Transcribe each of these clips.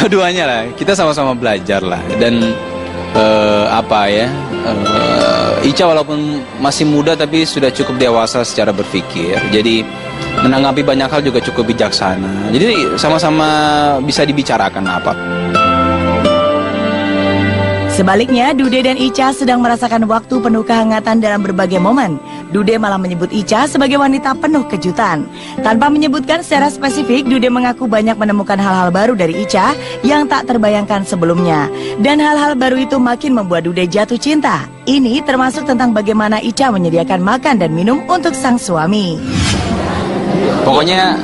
Dua-duanya lah, kita sama-sama belajar lah. Dan Ica walaupun masih muda tapi sudah cukup dewasa secara berpikir. Jadi menanggapi banyak hal juga cukup bijaksana. Jadi sama-sama bisa dibicarakan apa. Sebaliknya, Dude dan Ica sedang merasakan waktu penuh kehangatan dalam berbagai momen. Dude malah menyebut Ica sebagai wanita penuh kejutan. Tanpa menyebutkan secara spesifik, Dude mengaku banyak menemukan hal-hal baru dari Ica yang tak terbayangkan sebelumnya. Dan hal-hal baru itu makin membuat Dude jatuh cinta. Ini termasuk tentang bagaimana Ica menyediakan makan dan minum untuk sang suami. Pokoknya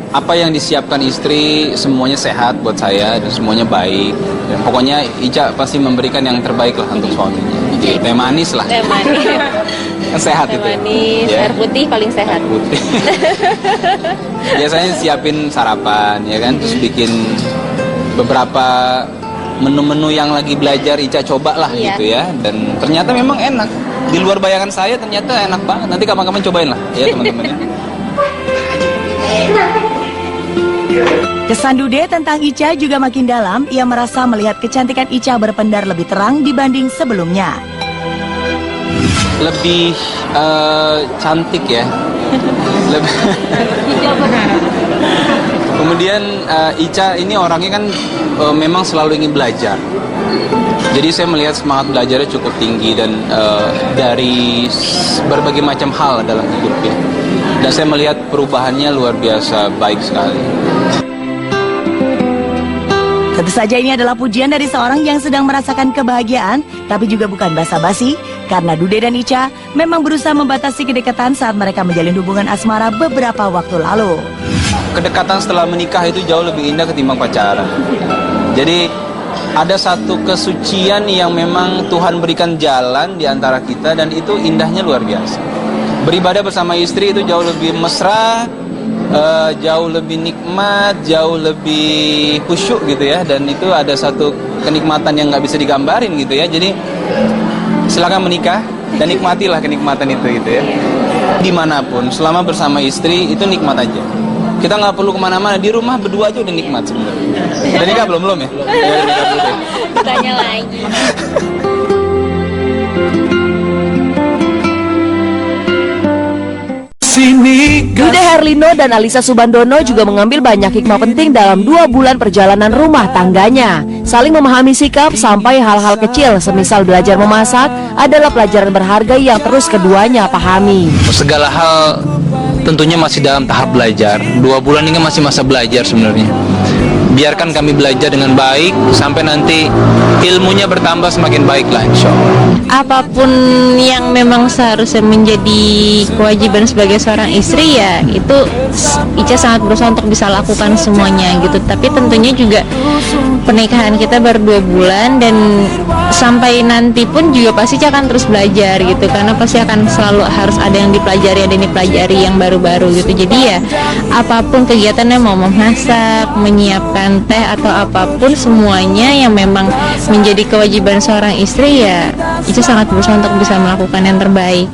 apa yang disiapkan istri semuanya sehat buat saya dan semuanya baik. Dan pokoknya Ica pasti memberikan yang terbaik lah untuk suaminya. Jadi teh manis lah. Teh manis. Kan sehat Teh itu. manis, air putih paling sehat. Air putih. Biasanya siapin sarapan ya kan, terus bikin beberapa menu-menu yang lagi belajar Ica coba lah gitu ya. Dan ternyata memang enak. Di luar bayangan saya ternyata enak banget. Nanti kapan-kapan cobain lah ya teman-teman ya. Kesan Dude tentang Ica juga makin dalam. Ia merasa melihat kecantikan Ica berpendar lebih terang dibanding sebelumnya. Lebih cantik ya. Kemudian Ica ini orangnya kan memang selalu ingin belajar. Jadi saya melihat semangat belajarnya cukup tinggi dan dari berbagai macam hal dalam hidupnya. Dan saya melihat perubahannya luar biasa baik sekali. Tentu saja ini adalah pujian dari seorang yang sedang merasakan kebahagiaan, tapi juga bukan basa-basi, karena Dude dan Ica memang berusaha membatasi kedekatan saat mereka menjalin hubungan asmara beberapa waktu lalu. Kedekatan setelah menikah itu jauh lebih indah ketimbang pacaran. Jadi ada satu kesucian yang memang Tuhan berikan jalan di antara kita dan itu indahnya luar biasa. Beribadah bersama istri itu jauh lebih mesra, jauh lebih nikmat, jauh lebih khusyuk gitu ya. Dan itu ada satu kenikmatan yang nggak bisa digambarin gitu ya. Jadi silakan menikah dan nikmatilah kenikmatan itu gitu ya. Dimanapun, selama bersama istri itu nikmat aja. Kita nggak perlu kemana-mana, di rumah berdua aja udah nikmat sebenarnya. Udah nikah belum ya? Ditanya lagi. Dude Herlino dan Alisa Subandono juga mengambil banyak hikmah penting dalam 2 bulan perjalanan rumah tangganya. Saling memahami sikap sampai hal-hal kecil semisal belajar memasak adalah pelajaran berharga yang terus keduanya pahami. Segala hal tentunya masih dalam tahap belajar. 2 bulan ini masih masa belajar sebenarnya. Biarkan kami belajar dengan baik sampai nanti ilmunya bertambah semakin baik lah insya Allah. Apapun yang memang seharusnya menjadi kewajiban sebagai seorang istri ya itu Ica sangat berusaha untuk bisa lakukan semuanya gitu. Tapi tentunya juga pernikahan kita baru 2 bulan dan sampai nanti pun juga pasti Ica akan terus belajar gitu, karena pasti akan selalu harus ada yang dipelajari, ada yang dipelajari yang baru-baru gitu. Jadi ya apapun kegiatannya, mau memasak, menyiapkan teh atau apapun, semuanya yang memang menjadi kewajiban seorang istri ya Ica sangat berusaha untuk bisa melakukan yang terbaik.